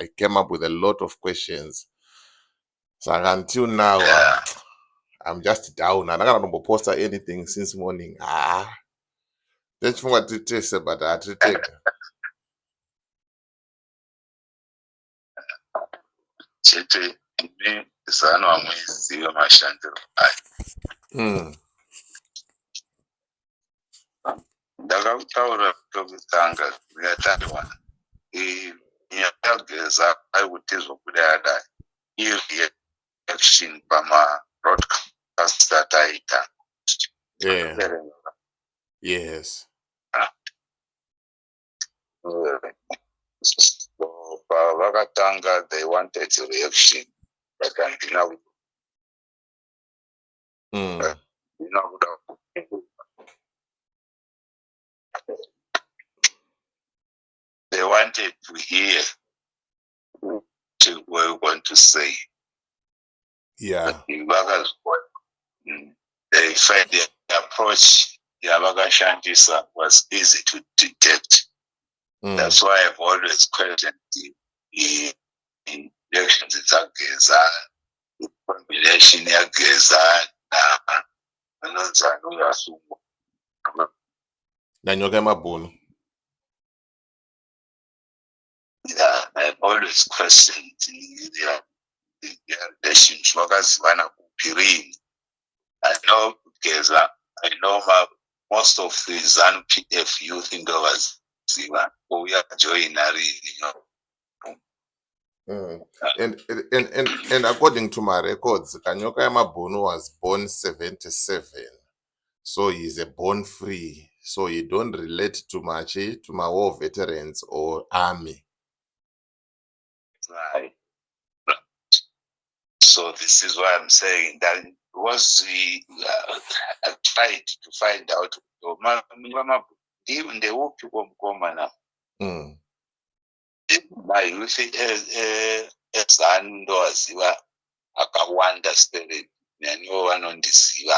I came up with a lot of questions. So until now, I'm just down. I'm not going to post anything since morning. That's what it is, but I take. chete ine zano amweziva mashandiro ayo. Ndakakutaura tokutanga rikatarirwana nyageza aiutizwa kuda adai reaction pamabroadcast ataita. Yes. So pavakatanga they wanted a reaction but handina kuda they wanted to hear what we want to say. Yeah. They find the approach Yavakashandisa was easy to detect. That's why I've always questioned the elections in Zageza, the combination Yageza, Nanyoka Mabunu. Yeah, I've always questioned the relations. I know Geza, I know most of the ZANU PF youth in Dover, we are joining And according to my records, Kanyoka Mabunu was born 77. So he's a born free. So he don't relate too much to my war veterans or army. Right. So this is why I'm saying that was I tried to find out even the old people come now. My youth esandoziva akawanda spirit naniovanondisiva.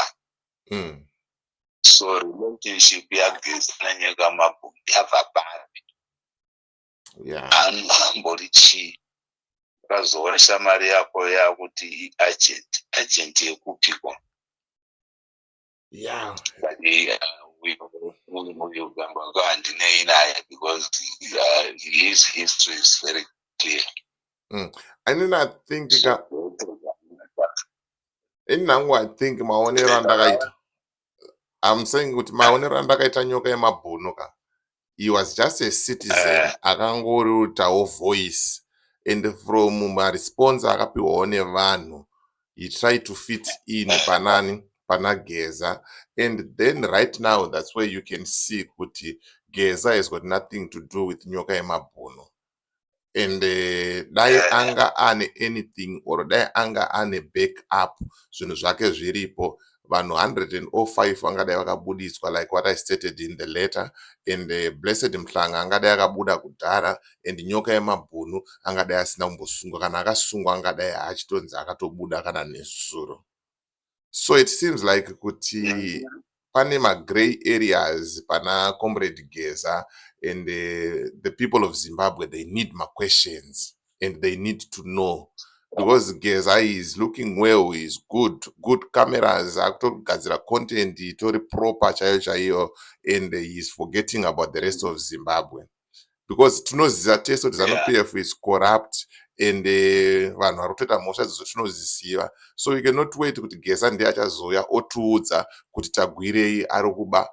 So relationship yagezi nanyika mabhumbi yabva pari. Amborichi kazoona shamari yako yakuti agent yekupikwa. Yeah. Because his history is very clear. I do not think I think I'm saying with my own Randakaita Nyoka Mabunuka. He was just a citizen, akangorutawo voice, and from my response akapiwa vanhu, he tried to fit in Panageza, and then right now that's where you can see kuti Geza has got nothing to do with Nyoka Mabunu. And dai anga ane anything or dai anga ane backup zvinhu zvake zviripo vanhu 105 vangadai vakabudiswa like what I stated in the letter, and Blessed Mhlanga angadai akabuda kudhara, and Nyoka Yemabhunu angadai asina kumbosungwa, kana akasungwa angadai achitonzi akatobuda kana nezuro. So it seems like kuti pane ma-gray areas pana Comrade Geza, and the people of Zimbabwe, they need my questions and they need to know, because Geza is looking well, is good cameras, akutogadzira content itori proper chaiyo, and he's forgetting about the rest of Zimbabwe, because tinoziva tese kuti ZANU-PF is corrupt, and vanhu vari kutoita mhosva idzodzo tinoziziva. So we cannot wait kuti Geza ndiye achazoya otiudza kuti tagwirei ari kuba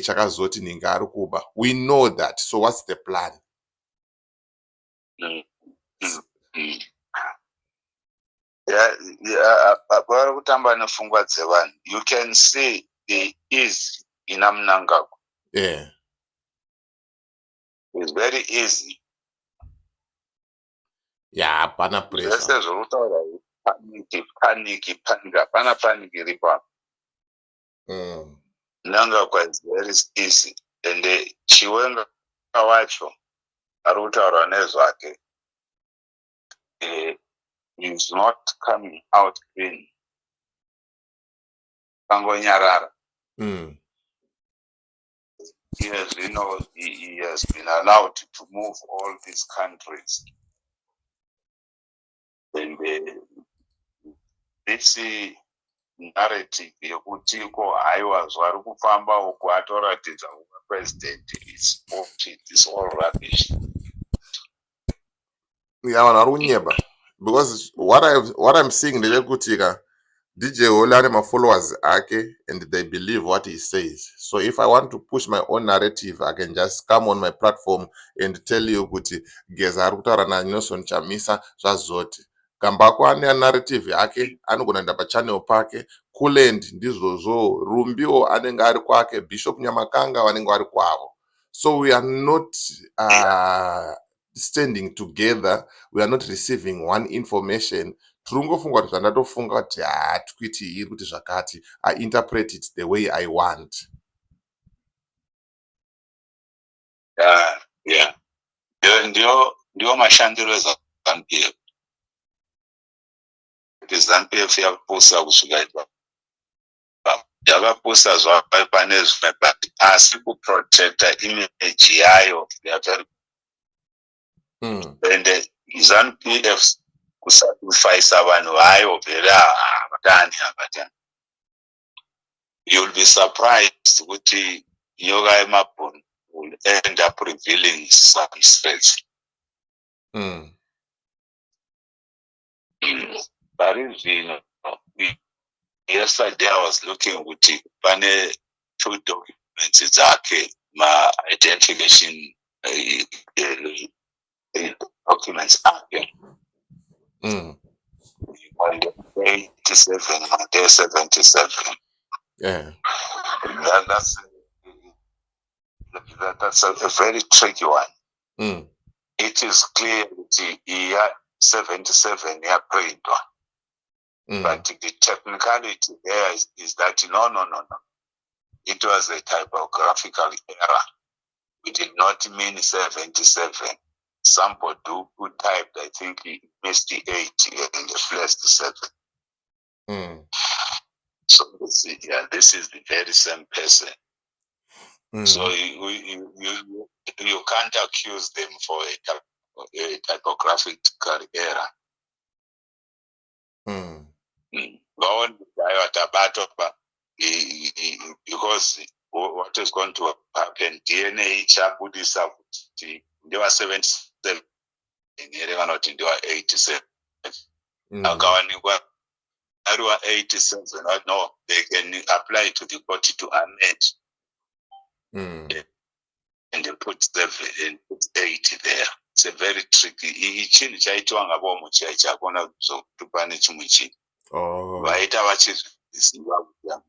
chakazoti ninge ari kuba. We know that. So what's the plan? Vari kutamba nepfungwa dzevanhu. You can see the ease ina Mnangagwa. Yeah. It's very easy. Yeah, hapana pressure. Zvese zvokutaura panic, hapana panic iripo. Mnangagwa is very easy, and Chiwenga wacho ari kutaura nezvake. He's not coming out clean. Kangonyarara. He has been allowed to move all these countries. And this narrative yekuti ko haiwa zvari kufamba uku atoratidza kuva president is bullshit, is all rubbish. Yeah, vanhu vari kunyeba because what I'm seeing ndechekuti ka DJ Holy ane ma-followers ake and they believe what he says. So if I want to push my own narrative, I can just come on my platform and tell you kuti Geza ari kutaura naNelson Chamisa zvazoti. Kambako ane narrative yake anogona kuenda pachannel pake. Kuland ndizvozvo, Rumbiwo anenge ari kwake, Bishop Nyamakanga vanenge vari kwavo. So we are not standing together, we are not receiving one information. Turungofunga kuti zvandatofunga kuti tweet iri kuti zvakati, I interpret it the way I want. Yeah. Ndio mashandiro eZANU-PF. ZANU-PF yapusa kusvika ipapo. Yakapusa zvava pane zvimwe but asi kuprotecta image yayo very. And ZANU-PF kusacrifice vanhu vayo vheri avatani. You'll be surprised kuti nyoka yemabhunu will end up revealing some secrets. But yesterday I was looking kuti pane 2 documents dzake ma-identification documents ake. 87 and 77. Yeah. That's a very tricky one. It is clear that year 77 year prayed one. But the technicality there is that no. It was a typographical error. We did not mean 77. Somebody who typed, I think he missed the 8 and the first 7. So this is the very same person. So you can't accuse them for a typographical error. Because what is going to happen, DNA chabudisa kuti ndiwa 77 here vanoti ndiwa 87 akawanikwa ariwa 87. No, they can apply to the court to amend and they put 7 and put 8 there. It's a very tricky. Chinhu chaitwa ngavo muchai chakona kuzotupane chimwe chinhu. Vaita vachiziva kuti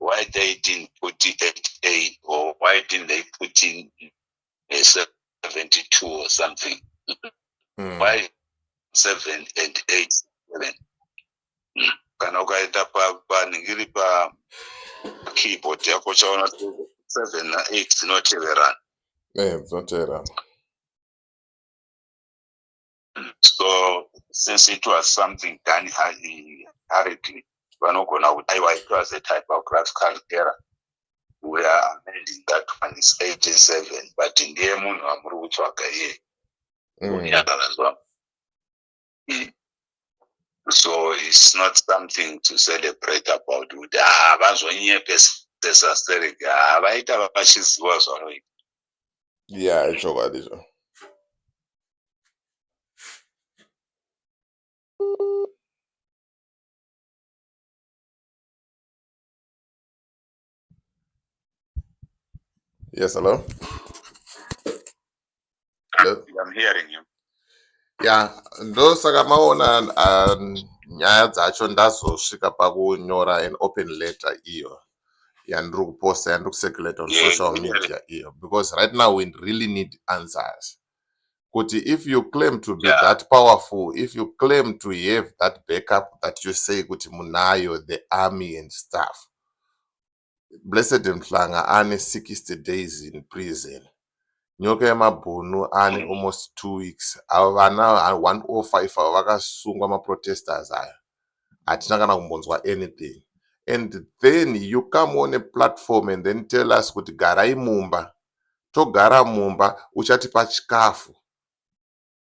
why they didn't put 8A or why didn't they put in 72 or something? Why 7 and 8? 7. Kana ukaita paningiri pa keyboard yako chaona 7 na 8 dzinoteverana. Dzinoteverana. So since it was something done hurriedly, vanogona kuti aiwa it was a typographical error. We are amending that one is 87, but ndiye munhu amuri kutsvaga iye. So it's not something to celebrate about. Vazonyepesa stereka vaita vachiziva zvanoita. Yeah, chokwadi izvo. Yes, hello? Hello? I'm hearing you. Yeah, ndosaka maona nyaya dzacho ndazosvika pakunyora an open letter iyo yandiri kuposta yandiri kucirculate on social media iyo, because right now we really need answers. Kuti if you claim to be that powerful, if you claim to have that backup that you say kuti munayo, the army and stuff, Blessed Mhlanga ane 60 days in prison. Nyoka yemabhunu ane almost 2 weeks. Vana 105 ava vakasungwa ma-protesters aya. Hatina kana kumbonzwa anything. And then you come on a platform and then tell us kuti garai mumba. Togara mumba uchatipa chikafu.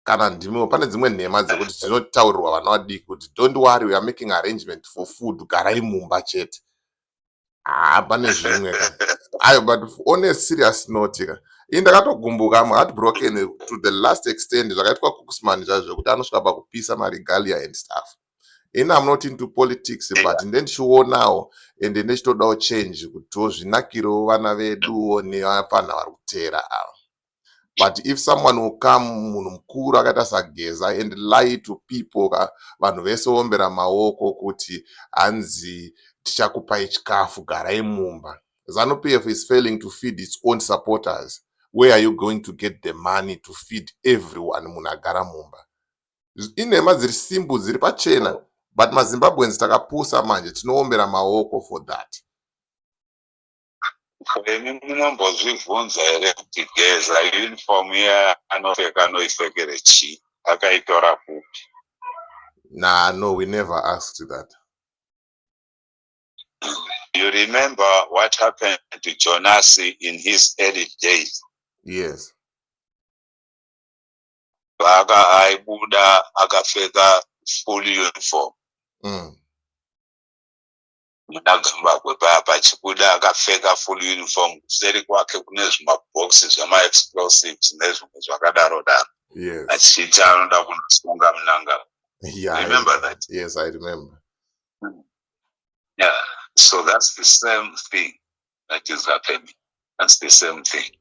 kana ndimo pane dzimwe nhema dzekuti tinotaurirwa vana vadiki kuti don't worry, we are making arrangement for food, garai mumba chete. Pane zvimwe ka. Ayo, but on a serious note ka, ndakatogumbuka, I'm heartbroken to the last extent zvakaitwa Kukusman zvekuti anosvika pakupisa marigalia and stuff. I'm not into politics, but ndichionawo ende ndichitodawo change kuti zvinakirewo vana vedu nevana vari kutera ava. But if someone will come, munhu mukuru akaita sageza, and lie to people, vanhu vese ombera maoko kuti hanzi tichakupai chikafu, garai mumba. ZANU-PF is failing to feed its own supporters. Where are you going to get the money to feed everyone munhu agara mumba? Inhema dziri simple dziri pachena, but maZimbabweans takapusa manje, tinoombera maoko for that. Munombozvibvunza here kuti Geza uniform yaanopfeka anoipfekere chii, akaitora kupi? Nah, no, we never asked that. You remember what happened to Jonas in his early days? Yes. Aibuda akapfeka full uniform. Munagambagwe pachibuda akapfeka full uniform, kuseri kwake kune zvimaboxi zvama-explosives nezvimwe zvakadaro-daro. Yes. Achiita anoda kunosunga munanga. Yeah, Remember that? Yes, I remember. Yeah, so that's the same thing that is happening. That's the same thing.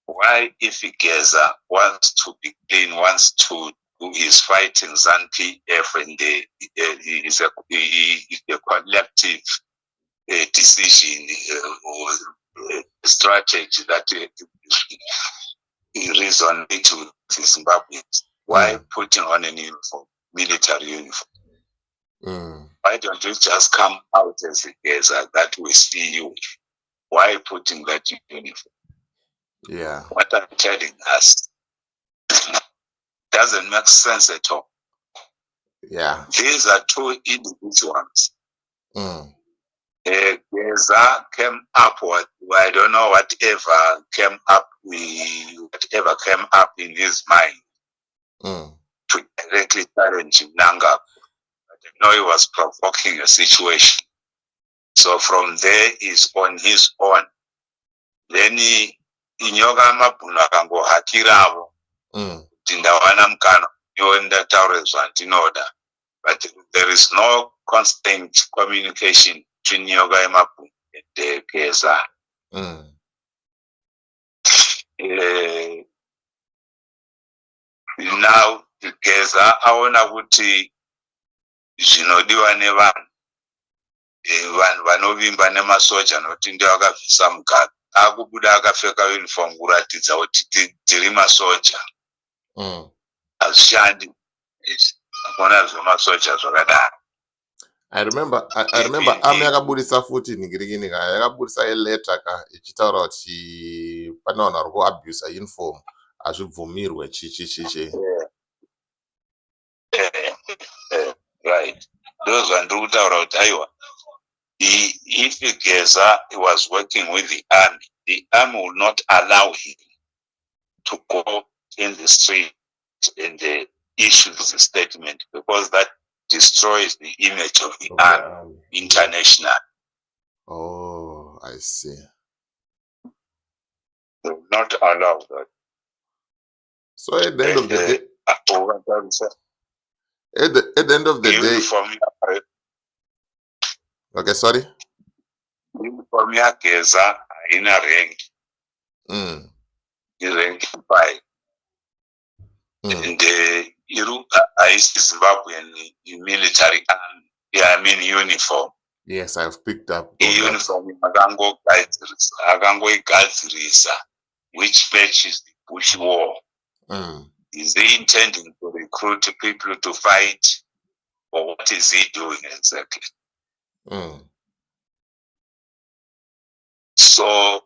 Why, if Geza wants to be clean, wants to do his fighting ZANU-PF, and is a collective decision or strategy that resonates to Zimbabweans, why putting on a uniform, military uniform? Why don't you just come out as a Geza that we see you? Why putting that uniform? Yeah. What I'm telling us doesn't make sense at all. Yeah. These are two individuals. Geza came up with, I don't know, whatever came up in his mind to directly challenge Nanga. I know he was provoking a situation. So from there is on his own. Then inyoka mabhunu akangohakiravo kuti ndawana mukana iwe ndataure zvandinoda, but there is no constant communication between nyoka yemabhunu and Geza. Now Geza aona kuti zvinodiwa nevanhu, vanhu vanovimba nemasoja nokuti ndio akabvisa mukaka, akubuda akapfeka uniform kuratidza kuti tiri masoja. Hazvishandi kuona zvemasoja zvakadaro. I remember Ami yakabudisa futi ningirikini ka yakabudisa letter ka ichitaura kuti pane vanhu vari kuabuse uniform, hazvibvumirwe chichi. Right. Those vandiri kutaura kuti aiwa, if Geza was working with the army will not allow him to go in the street and issue the statement, because that destroys the image of the army international. Oh, I see. They will not allow that. So at the end of the day, at the end of the day, okay, sorry. Uniform ya Geza haina rank. Ni rank 5. And is Zimbabwean military army. Yeah, I mean uniform. Yes, I've picked up. Uniform akangoigadzirisa, which matches the Bush war. Is he intending to recruit people to fight, or what is he doing exactly? So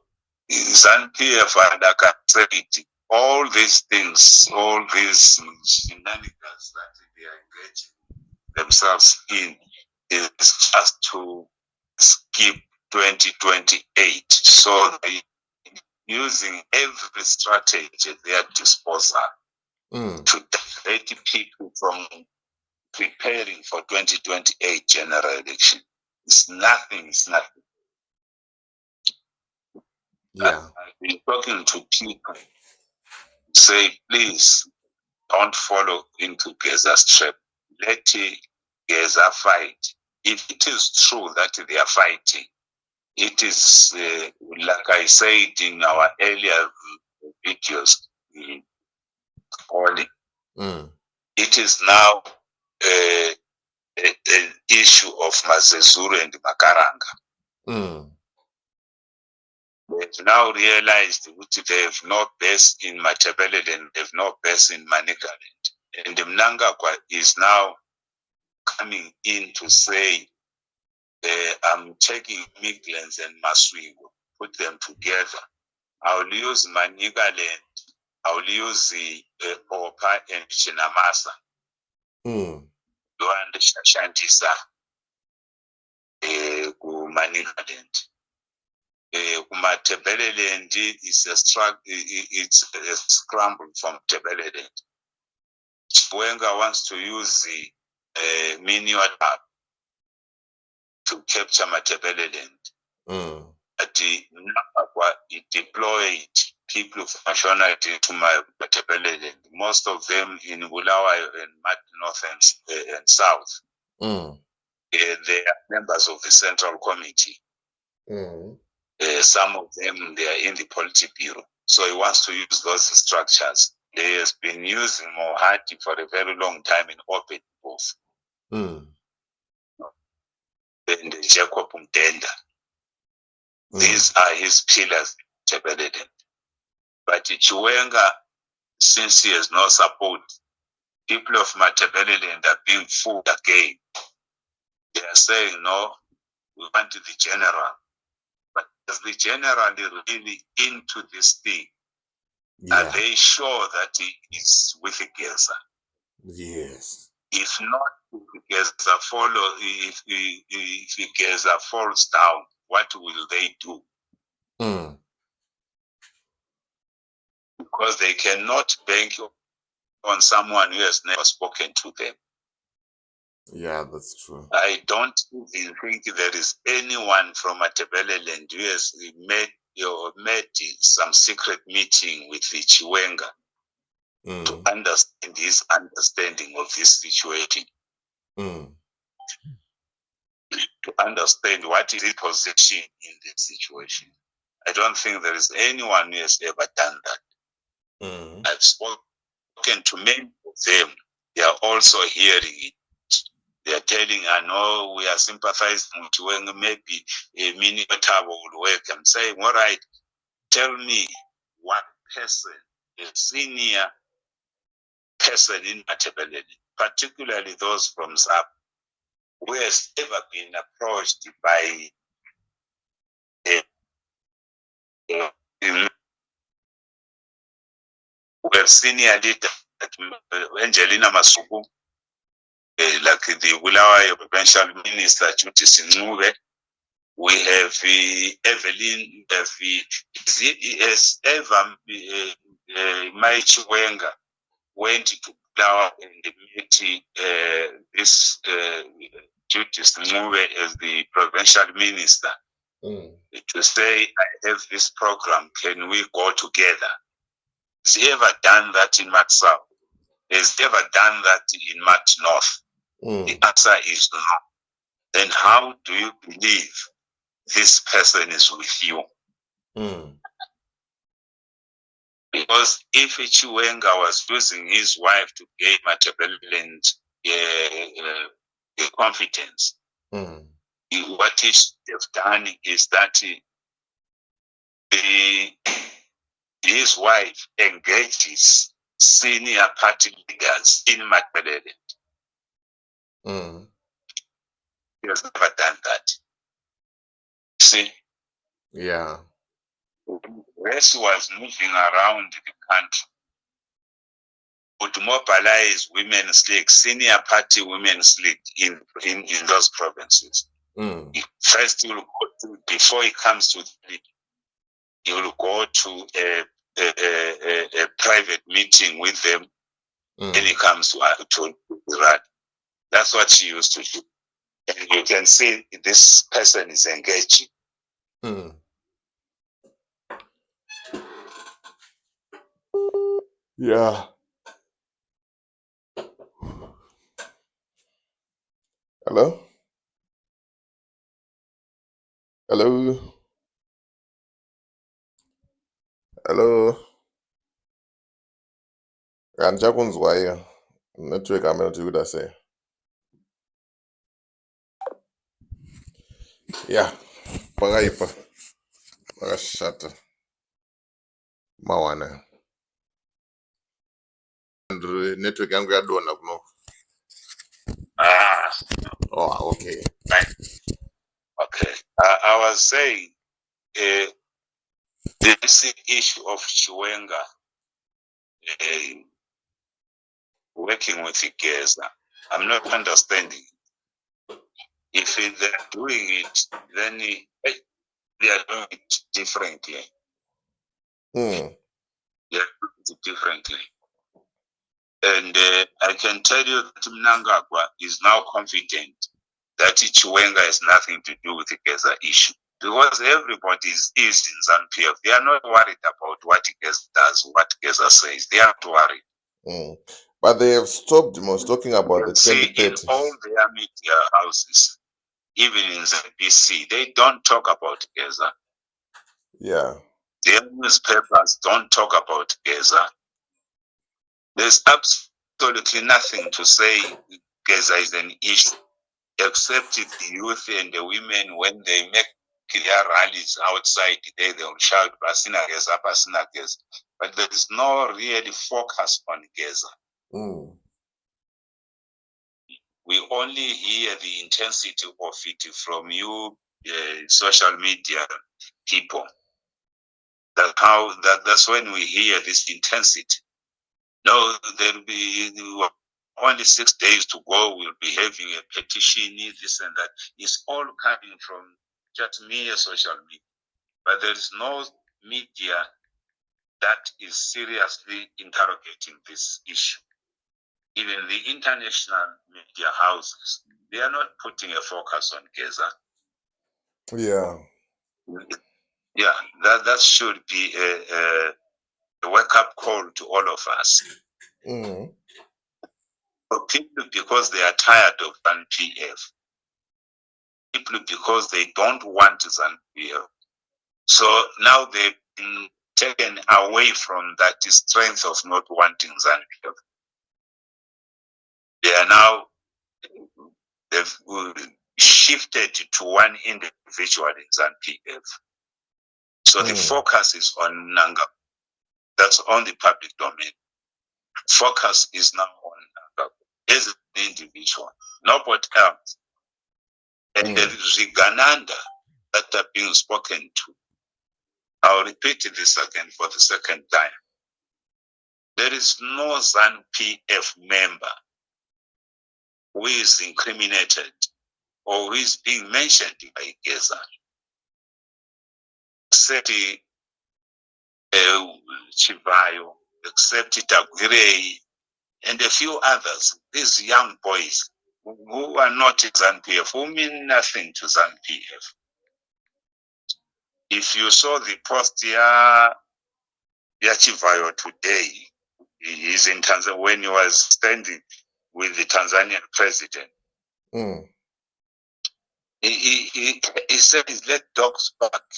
ZANU-PF and Akatredi, all these things, all these shenanigans that they are engaging themselves in is just to skip 2028. So they using every strategy at their disposal to divert people from preparing for 2028 general election. It's nothing. Yeah. I've been talking to people, say, please don't follow into Gaza's trap. Let Gaza fight. If it is true that they are fighting, it is, like I said in our earlier videos, it is now an issue of Mazezuru and Makaranga. They've now realized that they have no base in Matabeleland and they have no base in Manicaland. And the Mnangagwa is now coming in to say, I'm taking Midlands and Maswigo, put them together. I'll use Manicaland, I'll use the Opa and Chinamasa. Luanda Shantisa, Manicaland. Matebeleland is it's a scramble from Tebeleland. Chiwenga wants to use the Minua to capture Matebeleland. At the Nakwa, it deployed people from nationality to Matebeleland. Most of them in Bulawayo and North and South. They are members of the Central Committee. Some of them, they are in the Polity Bureau. So he wants to use those structures. He has been using Mohati for a very long time in open both. And Jacob Mtenda. These are his pillars, Tebeleland. But Chiwenga, since he has no support, people of Matebeleland are being fooled again. They are saying, no, we want the general. But is the general really into this thing? Yeah. Are they sure that he is with Gaza? Yes. If not, if Gaza falls down, what will they do? Because they cannot bank on someone who has never spoken to them. Yeah, that's true. I don't even think there is anyone from Matebeleland who has made some secret meeting with the Chiwenga to understand his understanding of this situation. To understand what is his position in this situation. I don't think there is anyone who has ever done that. I've spoken to many of them. They are also hearing it. They are telling, I know we are sympathizing with when maybe a mini table will work. I'm saying, all right, tell me one person, a senior person in Matebeleland, particularly those from SAP, who has ever been approached by senior leader, Angelina Masuku, like the Bulawayo provincial minister, Chuti Sinube. We have Evelyn, has ever Mai Chiwenga went to Bulawayo and met this Chuti Sinube as the provincial minister to say, I have this program, can we go together? Has he ever done that in Mat South? Has he ever done that in Mat North? The answer is no. Then how do you believe this person is with you? Because if Chiwenga was using his wife to gain Matebeleland confidence, what he should have done is that his wife engages senior party leaders in Matebeleland. He has never done that. See? Yeah. Race was moving around the country to mobilize women's league, senior party women's league in those provinces. First, he will go to, before he comes to the league, he will go to a private meeting with them when it comes to Iraq. That's what she used to do. And you can see this person is engaging. Yeah. Hello? Hello? Hello? Kanjakunzwa hiyo. Network amenoti kuda say. Yeah. Pakaipa. Pakashata. Mawana. Network yangu yadona kuno. Oh, okay. Okay. I was saying, this issue of Chiwenga working with Igeza, I'm not understanding. If they're doing it, then they are doing it differently. They are doing it differently. And I can tell you that Mnangagwa is now confident that Chiwenga has nothing to do with the Igeza issue. Because everybody is in ZANU-PF. They are not worried about what Igeza does, what Igeza says. They are not worried. But they have stopped most talking about the 2030s. In all their media houses, even in the BC, they don't talk about Igeza. Yeah. Their newspapers don't talk about Igeza. There's absolutely nothing to say Igeza is an issue, except if the youth and the women, when they make their rallies outside, they will shout, Basina Geza, Basina Geza. But there is no really focus on Igeza. We only hear the intensity of it from you, social media people. That's when we hear this intensity. No, there'll be only 6 days to go. We'll be having a petition, this and that. It's all coming from just mere social media. But there is no media that is seriously interrogating this issue. Even the international media houses, they are not putting a focus on Igeza. Yeah. Yeah, that should be a wake-up call to all of us. For people, because they are tired of ZANU-PF. People, because they don't want ZANU-PF. So now they've been taken away from that strength of not wanting ZANU-PF. They are now, they've shifted to one individual in ZANU-PF. So the focus is on Nanga. That's on the public domain. Focus is now on Nanga as an individual, nobody else. And there is Rigananda that are being spoken to. I'll repeat this again for the second time. There is no ZANU-PF member who is incriminated or who is being mentioned by Igeza, except Chivayo, except Tagwirei, and a few others, these young boys who are not ZANU-PF, who mean nothing to ZANU-PF. If you saw the post Chivayo today, he's in Tanzania when he was standing with the Tanzanian president. He said, let dogs bark.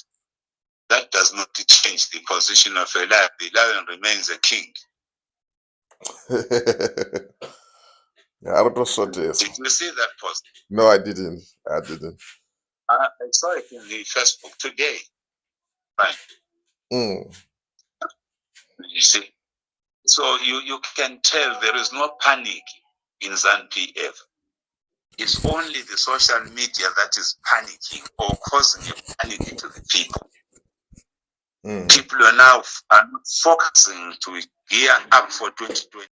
That does not change the position of a lion. The lion remains a king. Did you see that post? No, I didn't. I saw it in the Facebook today. Right. You see, so you can tell there is no panic in ZANU-PF. It's only the social media that is panicking or causing a panic to the people. People are now focusing to gear up for 2020.